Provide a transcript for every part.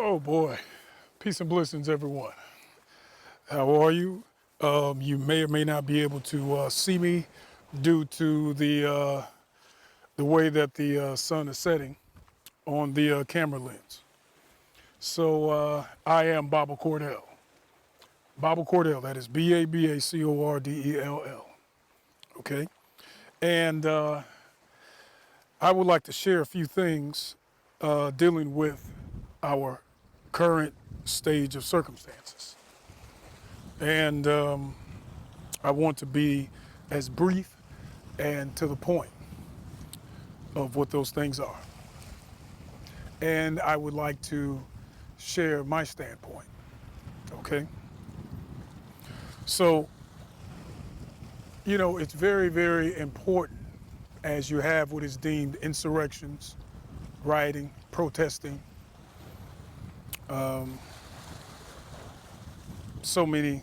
Oh boy, peace and blessings, everyone. How are you? You may or may not be able to see me due to the way that the sun is setting on the camera lens. So I am Baba Cordell. Baba Cordell, that is Bacordell. Okay, and I would like to share a few things dealing with our current stage of circumstances. And I want to be as brief and to the point of what those things are. And I would like to share my standpoint, okay? So, it's very, very important as you have what is deemed insurrections, rioting, protesting, so many,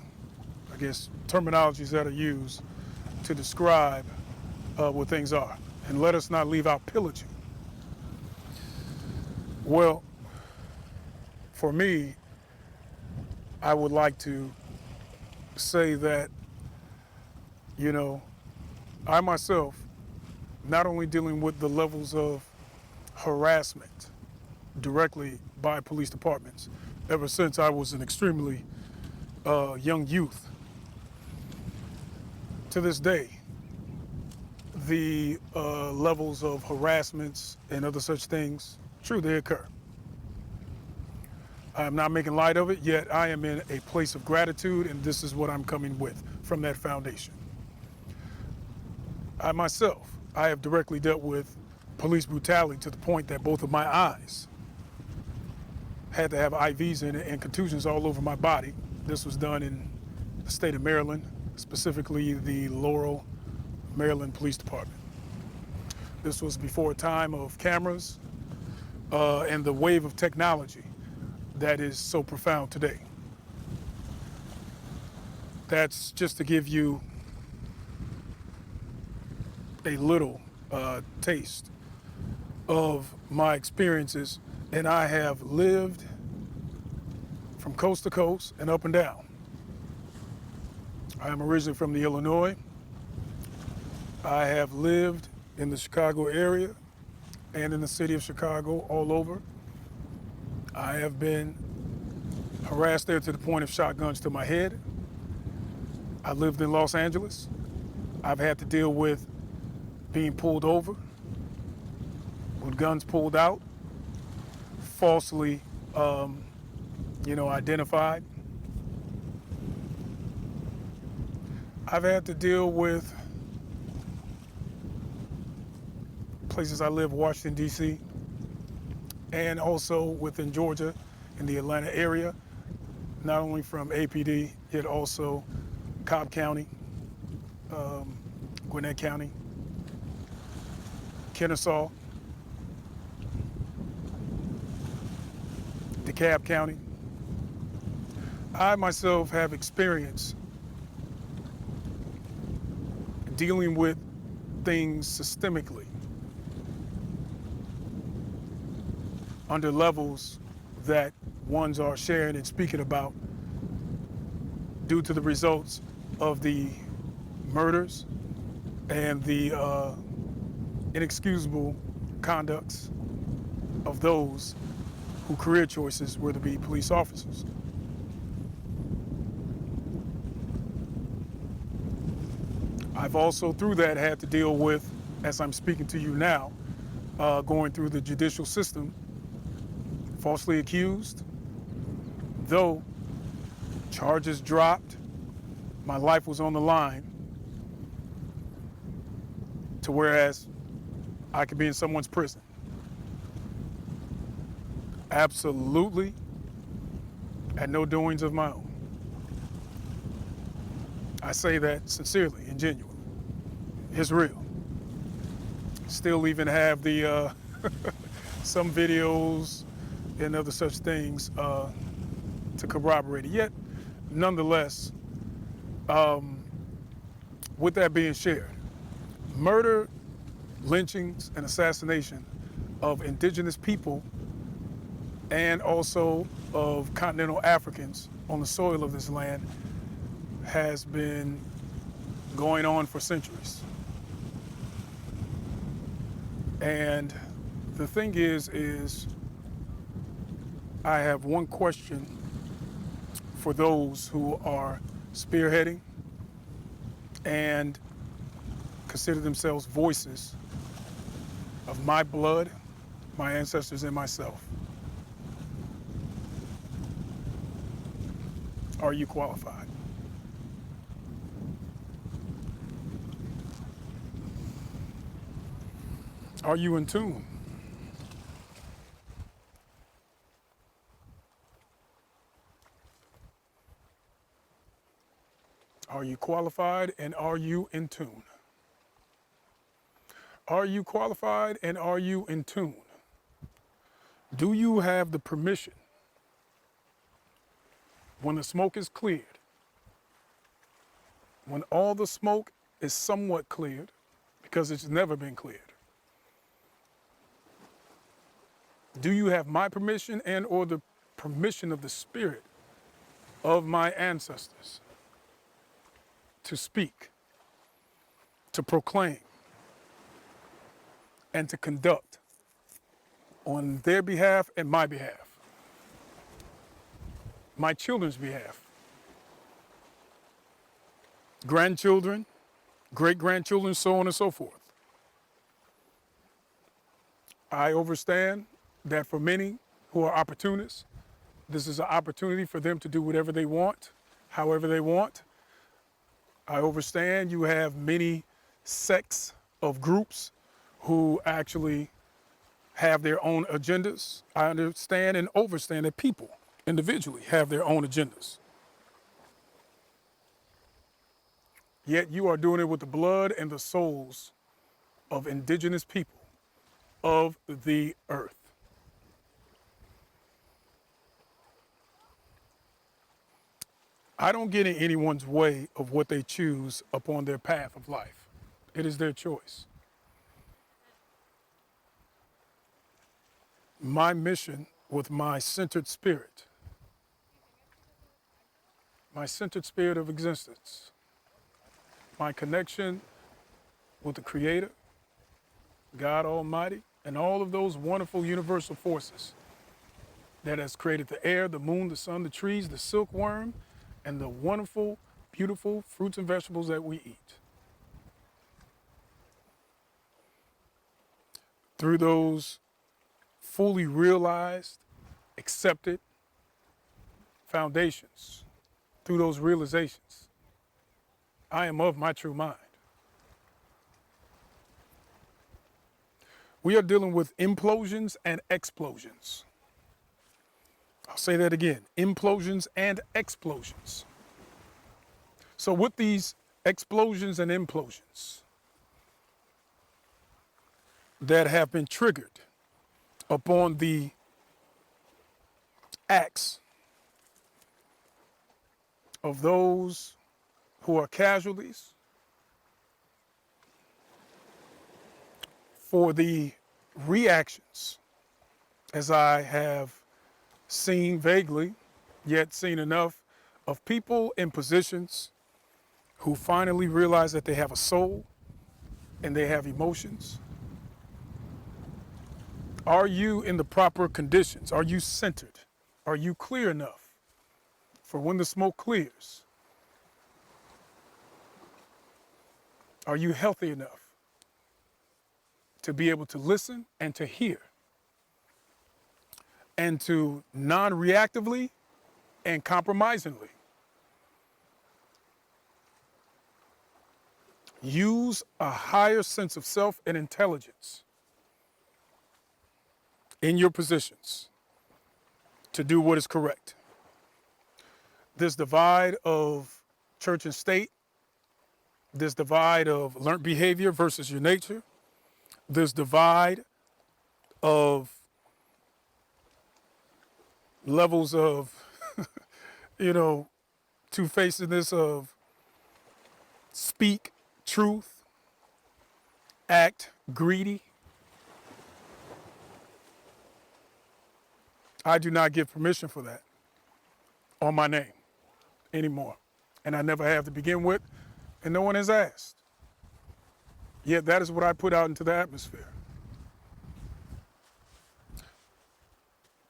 I guess, terminologies that are used to describe what things are. And let us not leave out pillaging. Well, for me, I would like to say that, I myself, not only dealing with the levels of harassment directly by police departments, ever since I was an extremely young youth, to this day, the levels of harassments and other such things, true, they occur. I am not making light of it, yet I am in a place of gratitude, and this is what I'm coming with from that foundation. I myself, I have directly dealt with police brutality to the point that both of my eyes had to have IVs in it and contusions all over my body. This was done in the state of Maryland, specifically the Laurel, Maryland Police Department. This was before a time of cameras and the wave of technology that is so profound today. That's just to give you a little taste of my experiences, and I have lived from coast to coast and up and down. I am originally from the Illinois. I have lived in the Chicago area and in the city of Chicago, all over. I have been harassed there to the point of shotguns to my head. I lived in Los Angeles. I've had to deal with being pulled over, with guns pulled out, falsely, identified. I've had to deal with places I live, Washington, D.C., and also within Georgia, in the Atlanta area, not only from APD, yet also Cobb County, Gwinnett County, Kennesaw, DeKalb County. I myself have experience dealing with things systemically under levels that ones are sharing and speaking about due to the results of the murders and the inexcusable conducts of those whose career choices were to be police officers. I've also, through that, had to deal with, as I'm speaking to you now, going through the judicial system, falsely accused, though charges dropped, my life was on the line, to whereas I could be in someone's prison. Absolutely, at no doings of my own. I say that sincerely and genuinely. It's real. Still even have the some videos and other such things to corroborate it. Yet, nonetheless, with that being shared, murder, lynchings, and assassination of indigenous people and also of continental Africans on the soil of this land has been going on for centuries. And the thing is I have one question for those who are spearheading and consider themselves voices of my blood, my ancestors, and myself. Are you qualified? Are you in tune? Are you qualified and are you in tune? Are you qualified and are you in tune? Do you have the permission when the smoke is cleared, when all the smoke is somewhat cleared, because it's never been cleared? Do you have my permission and or the permission of the spirit of my ancestors to speak, to proclaim, and to conduct on their behalf and my behalf, my children's behalf, grandchildren, great-grandchildren, so on and so forth? I understand that for many who are opportunists, this is an opportunity for them to do whatever they want, however they want. I understand you have many sects of groups who actually have their own agendas. I understand and overstand that people individually have their own agendas. Yet you are doing it with the blood and the souls of indigenous people of the earth. I don't get in anyone's way of what they choose upon their path of life. It is their choice. My mission with my centered spirit of existence, my connection with the Creator, God Almighty, and all of those wonderful universal forces that has created the air, the moon, the sun, the trees, the silkworm, and the wonderful, beautiful fruits and vegetables that we eat. Through those fully realized, accepted foundations, through those realizations, I am of my true mind. We are dealing with implosions and explosions. I'll say that again, implosions and explosions. So with these explosions and implosions that have been triggered upon the acts of those who are casualties, for the reactions, as I have seen vaguely, yet seen enough, of people in positions who finally realize that they have a soul and they have emotions. Are you in the proper conditions? Are you centered? Are you clear enough for when the smoke clears? Are you healthy enough to be able to listen and to hear and to non-reactively and compromisingly use a higher sense of self and intelligence in your positions to do what is correct? This divide of church and state, this divide of learned behavior versus your nature, this divide of levels of, two-facedness of speak truth, act greedy, I do not give permission for that on my name anymore. And I never have to begin with, and no one has asked. Yet that is what I put out into the atmosphere.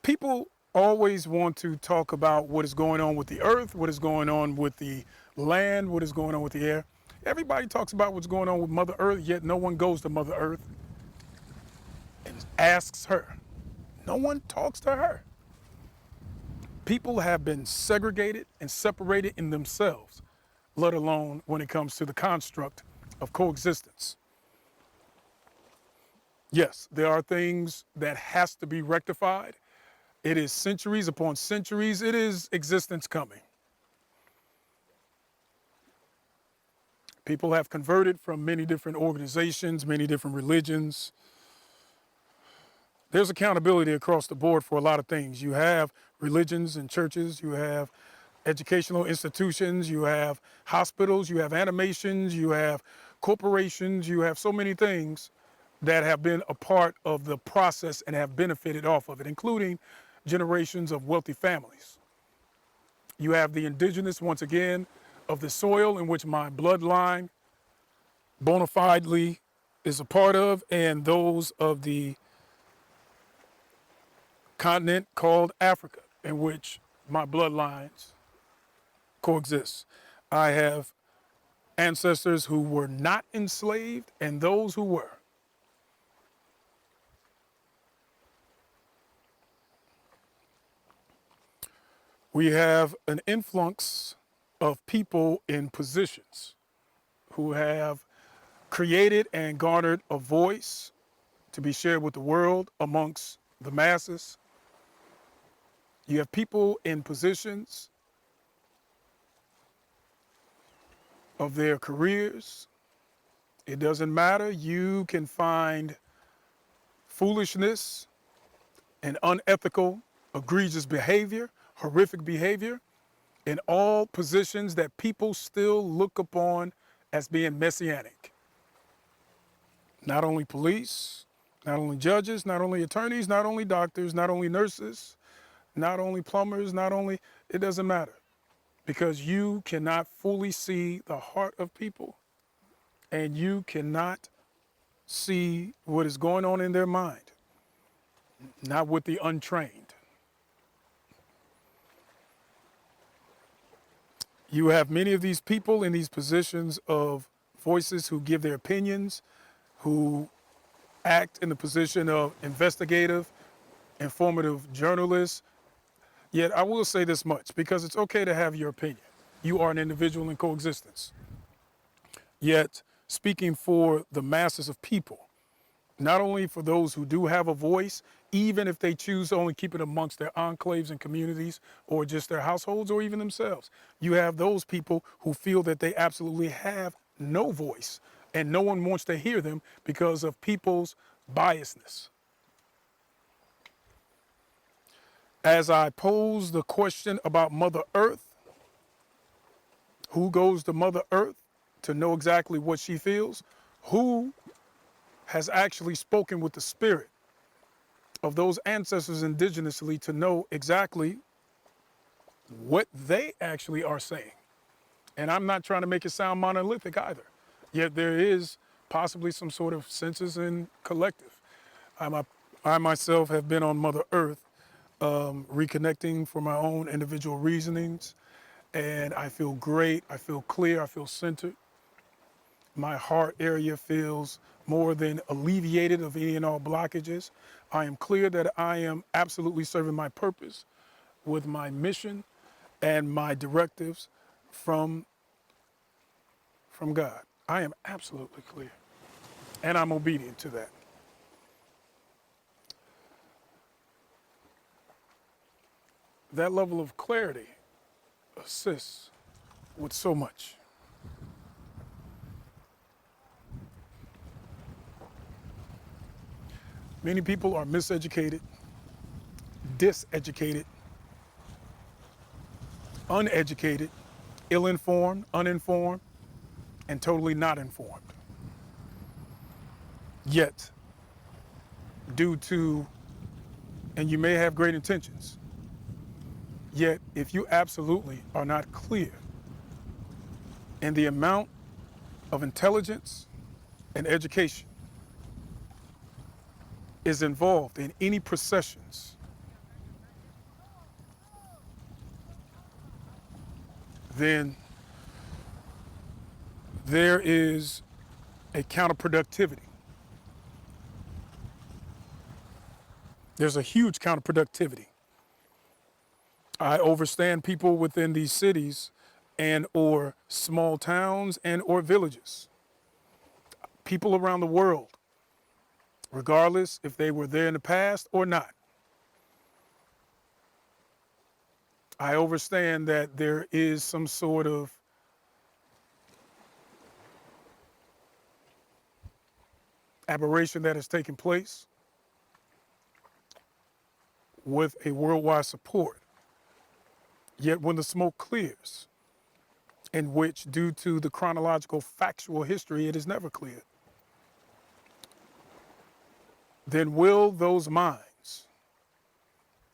People always want to talk about what is going on with the earth, what is going on with the land, what is going on with the air. Everybody talks about what's going on with Mother Earth, yet no one goes to Mother Earth and asks her. No one talks to her. People have been segregated and separated in themselves, let alone when it comes to the construct of coexistence. Yes, there are things that has to be rectified. It is centuries upon centuries. It is existence coming. People have converted from many different organizations, many different religions. There's accountability across the board for a lot of things. You have religions and churches, you have educational institutions, you have hospitals, you have animations, you have corporations, you have so many things that have been a part of the process and have benefited off of it, including generations of wealthy families. You have the indigenous, once again, of the soil in which my bloodline bona fidely is a part of, and those of the continent called Africa, in which my bloodlines coexist. I have ancestors who were not enslaved and those who were. We have an influx of people in positions who have created and garnered a voice to be shared with the world amongst the masses. You have people in positions of their careers. It doesn't matter. You can find foolishness and unethical, egregious behavior, horrific behavior in all positions that people still look upon as being messianic. Not only police, not only judges, not only attorneys, not only doctors, not only nurses, not only plumbers, it doesn't matter. Because you cannot fully see the heart of people and you cannot see what is going on in their mind, not with the untrained. You have many of these people in these positions of voices who give their opinions, who act in the position of investigative, informative journalists. Yet I will say this much, because it's okay to have your opinion. You are an individual in coexistence. Yet, speaking for the masses of people, not only for those who do have a voice, even if they choose to only keep it amongst their enclaves and communities or just their households or even themselves. You have those people who feel that they absolutely have no voice and no one wants to hear them because of people's biasness. As I pose the question about Mother Earth, who goes to Mother Earth to know exactly what she feels? Who has actually spoken with the spirit of those ancestors indigenously to know exactly what they actually are saying? And I'm not trying to make it sound monolithic either. Yet there is possibly some sort of census and collective. I myself have been on Mother Earth, reconnecting for my own individual reasonings. And I feel great, I feel clear, I feel centered. My heart area feels more than alleviated of any and all blockages. I am clear that I am absolutely serving my purpose with my mission and my directives from God. I am absolutely clear, and I'm obedient to that. That level of clarity assists with so much. Many people are miseducated, diseducated, uneducated, ill-informed, uninformed, and totally not informed. Yet, due to and you may have great intentions. Yet, if you absolutely are not clear in the amount of intelligence and education is involved in any processions, then there is a counterproductivity. There's a huge counterproductivity. I understand people within these cities and or small towns and or villages, people around the world, regardless if they were there in the past or not. I understand that there is some sort of aberration that has taken place with a worldwide support. Yet when the smoke clears, in which due to the chronological factual history it is never cleared, then will those minds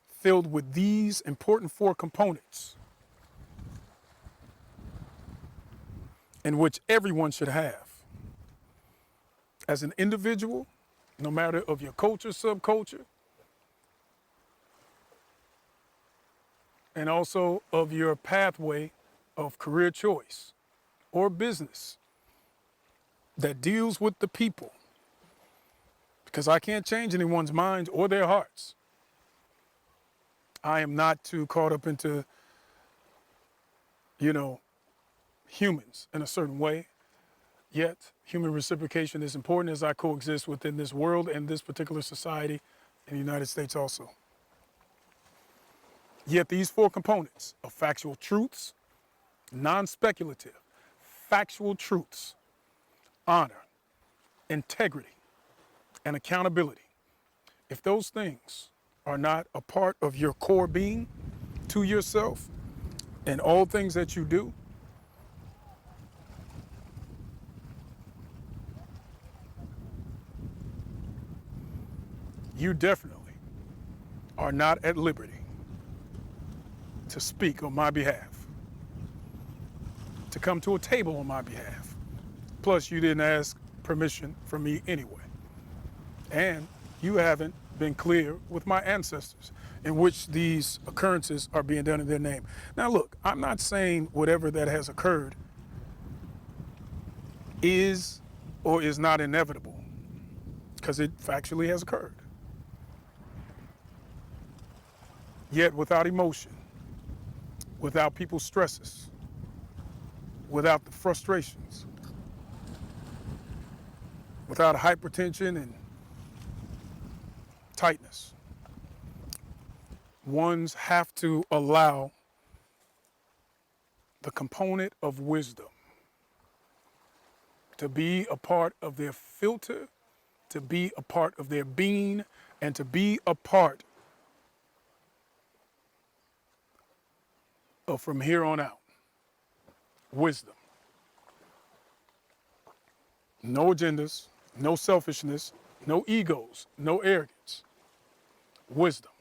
filled with these important four components, in which everyone should have, as an individual, no matter of your culture, subculture, and also of your pathway of career choice or business that deals with the people, because I can't change anyone's minds or their hearts. I am not too caught up into, humans in a certain way. Yet human reciprocation is important as I coexist within this world and this particular society in the United States also. Yet these four components of factual truths, non-speculative, factual truths, honor, integrity, and accountability, if those things are not a part of your core being to yourself and all things that you do, you definitely are not at liberty to speak on my behalf, to come to a table on my behalf. Plus, you didn't ask permission from me anyway. And you haven't been clear with my ancestors in which these occurrences are being done in their name. Now, look, I'm not saying whatever that has occurred is or is not inevitable, because it factually has occurred. Yet without emotion, without people's stresses, without the frustrations, without hypertension and tightness, ones have to allow the component of wisdom to be a part of their filter, to be a part of their being, and to be a part of from here on out. Wisdom. No agendas, no selfishness, no egos, no arrogance. Wisdom.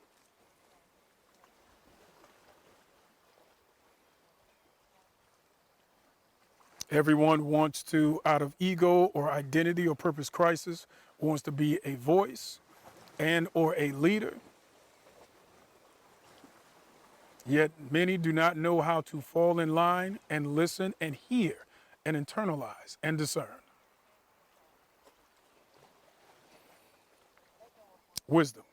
Everyone wants to, out of ego or identity or purpose crisis, wants to be a voice and or a leader. Yet many do not know how to fall in line and listen and hear and internalize and discern. Wisdom.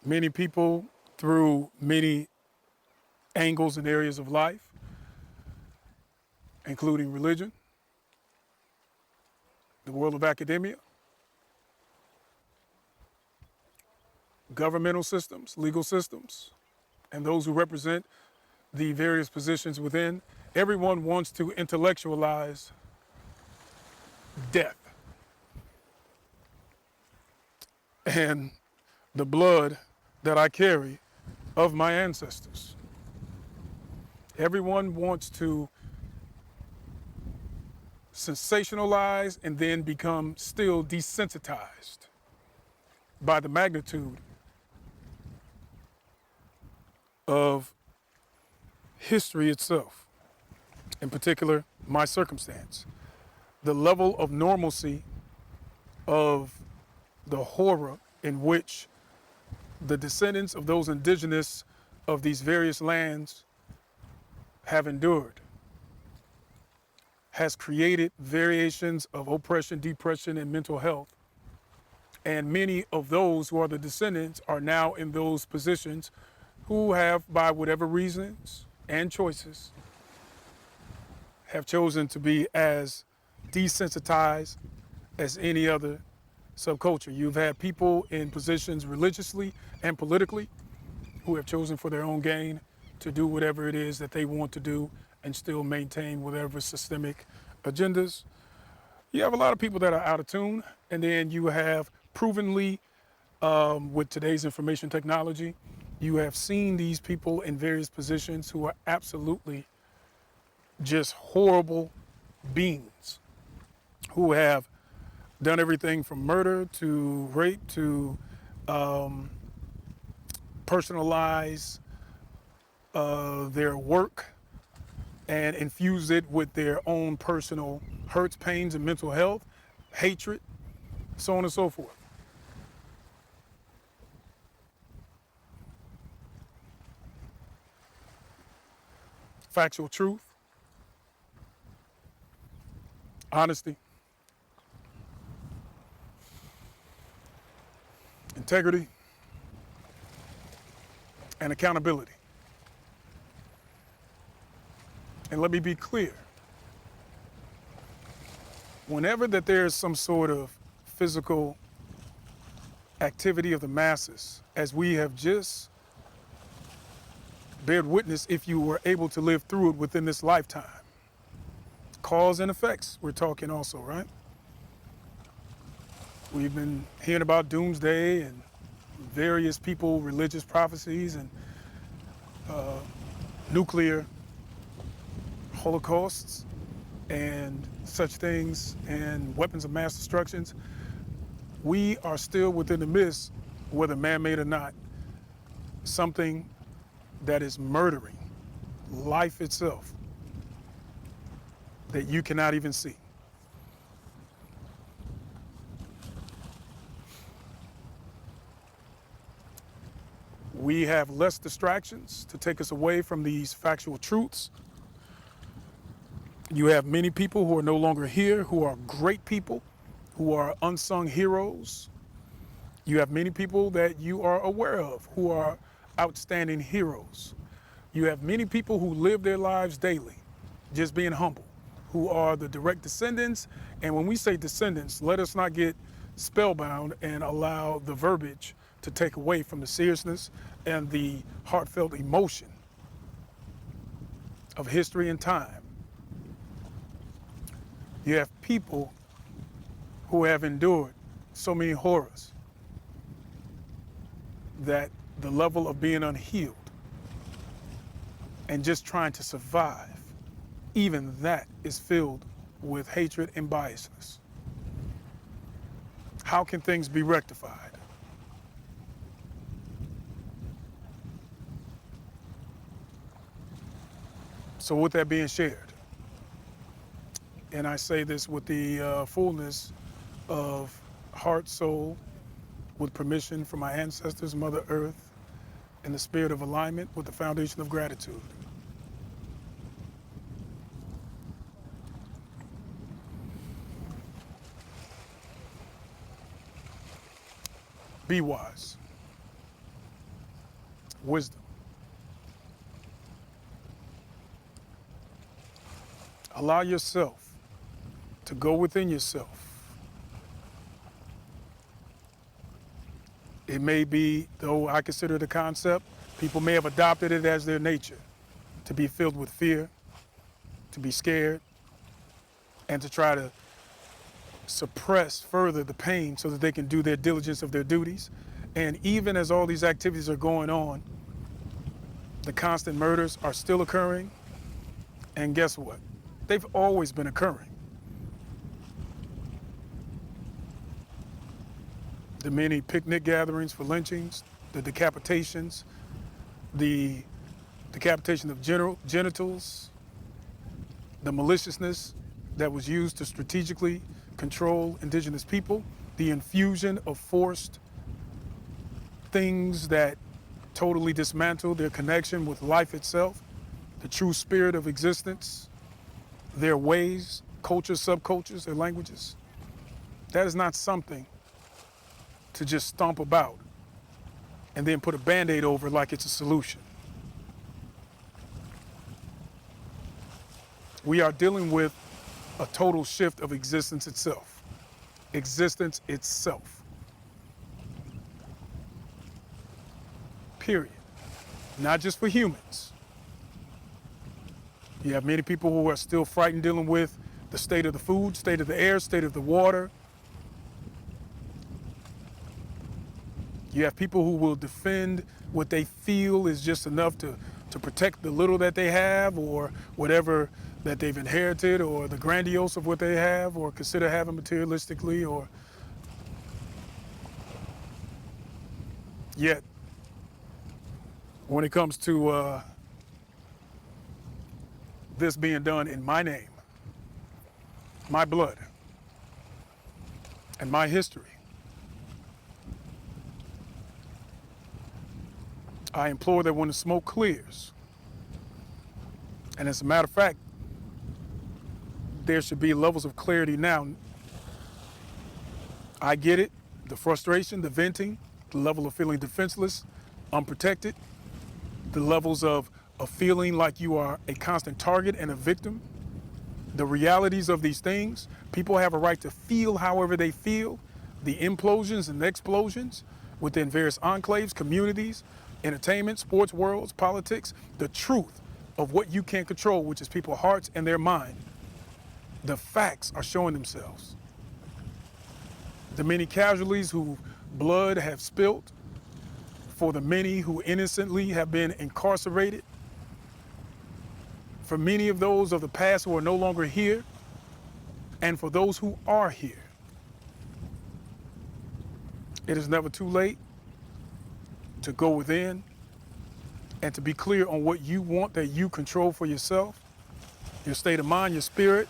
Many people, through many angles and areas of life, including religion, the world of academia, governmental systems, legal systems, and those who represent the various positions within, everyone wants to intellectualize death and the blood that I carry of my ancestors. Everyone wants to sensationalized and then become still desensitized by the magnitude of history itself, in particular, my circumstance. The level of normalcy of the horror in which the descendants of those indigenous of these various lands have endured has created variations of oppression, depression, and mental health. And many of those who are the descendants are now in those positions who have, by whatever reasons and choices, have chosen to be as desensitized as any other subculture. You've had people in positions religiously and politically who have chosen for their own gain to do whatever it is that they want to do and still maintain whatever systemic agendas. You have a lot of people that are out of tune, and then you have provenly, with today's information technology, you have seen these people in various positions who are absolutely just horrible beings who have done everything from murder to rape to personalize their work and infuse it with their own personal hurts, pains, and mental health, hatred, so on and so forth. Factual truth, honesty, integrity, and accountability. And let me be clear. Whenever that there's some sort of physical activity of the masses, as we have just bared witness, if you were able to live through it within this lifetime, cause and effects, we're talking also, right? We've been hearing about doomsday and various people, religious prophecies, and nuclear holocausts and such things, and weapons of mass destructions. We are still within the midst, whether man-made or not, something that is murdering life itself that you cannot even see. We have less distractions to take us away from these factual truths. You have many people who are no longer here, who are great people, who are unsung heroes. You have many people that you are aware of who are outstanding heroes. You have many people who live their lives daily, just being humble, who are the direct descendants. And when we say descendants, let us not get spellbound and allow the verbiage to take away from the seriousness and the heartfelt emotion of history and time. You have people who have endured so many horrors that the level of being unhealed and just trying to survive, even that is filled with hatred and biasness. How can things be rectified? So with that being shared, and I say this with the fullness of heart, soul, with permission from my ancestors, Mother Earth, and the spirit of alignment with the foundation of gratitude. Be wise. Wisdom. Allow yourself to go within yourself. It may be, though I consider the concept, people may have adopted it as their nature, to be filled with fear, to be scared, and to try to suppress further the pain so that they can do their diligence of their duties. And even as all these activities are going on, the constant murders are still occurring. And guess what? They've always been occurring. the many picnic gatherings for lynchings, the decapitations, the decapitation of genitals, the maliciousness that was used to strategically control indigenous people, the infusion of forced things that totally dismantle their connection with life itself, the true spirit of existence, their ways, cultures, subcultures, their languages. That is not something to just stomp about and then put a Band-Aid over like it's a solution. We are dealing with a total shift of existence itself. Existence itself. Period. Not just for humans. You have many people who are still frightened dealing with the state of the food, state of the air, state of the water. You have people who will defend what they feel is just enough to protect the little that they have, or whatever that they've inherited, or the grandiose of what they have or consider having materialistically, or yet when it comes to this being done in my name, my blood, and my history, I implore that when the smoke clears, and as a matter of fact, there should be levels of clarity now. I get it, the frustration, the venting, the level of feeling defenseless, unprotected, the levels of feeling like you are a constant target and a victim, the realities of these things. People have a right to feel however they feel, the implosions and explosions within various enclaves, communities, entertainment, sports worlds, politics, the truth of what you can't control, which is people's hearts and their mind. The facts are showing themselves. The many casualties who blood have spilt, for the many who innocently have been incarcerated, for many of those of the past who are no longer here, and for those who are here. It is never too late to go within and to be clear on what you want that you control for yourself, your state of mind, your spirit.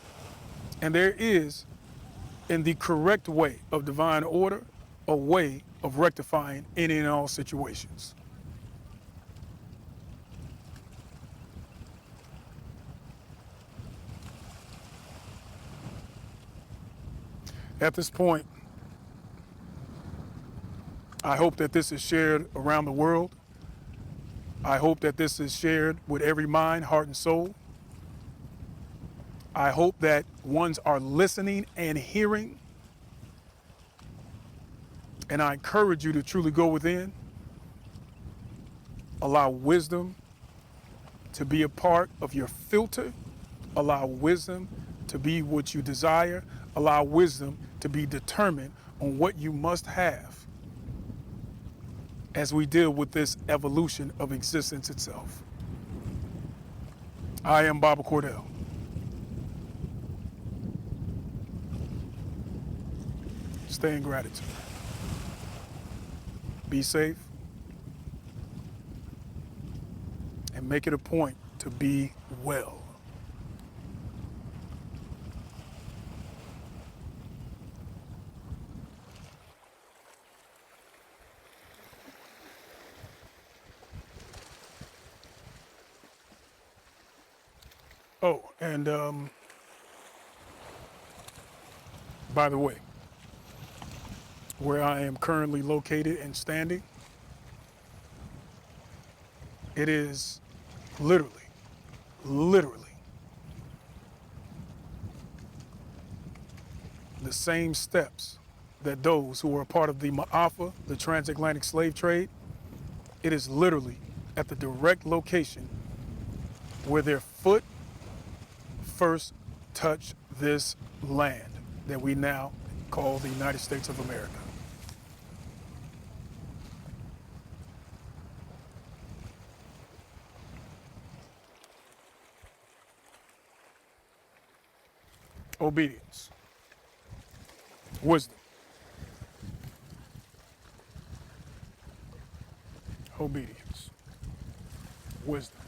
And there is, in the correct way of divine order, a way of rectifying any and all situations. At this point, I hope that this is shared around the world. I hope that this is shared with every mind, heart, and soul. I hope that ones are listening and hearing. And I encourage you to truly go within. Allow wisdom to be a part of your filter. Allow wisdom to be what you desire. Allow wisdom to be determined on what you must have as we deal with this evolution of existence itself. I am Baba Cordell. Stay in gratitude. Be safe. And make it a point to be well. Oh, and by the way, where I am currently located and standing, it is literally the same steps that those who were a part of the Ma'afa, the transatlantic slave trade, it is literally at the direct location where their foot first touched this land that we now call the United States of America. Obedience, wisdom, obedience, wisdom.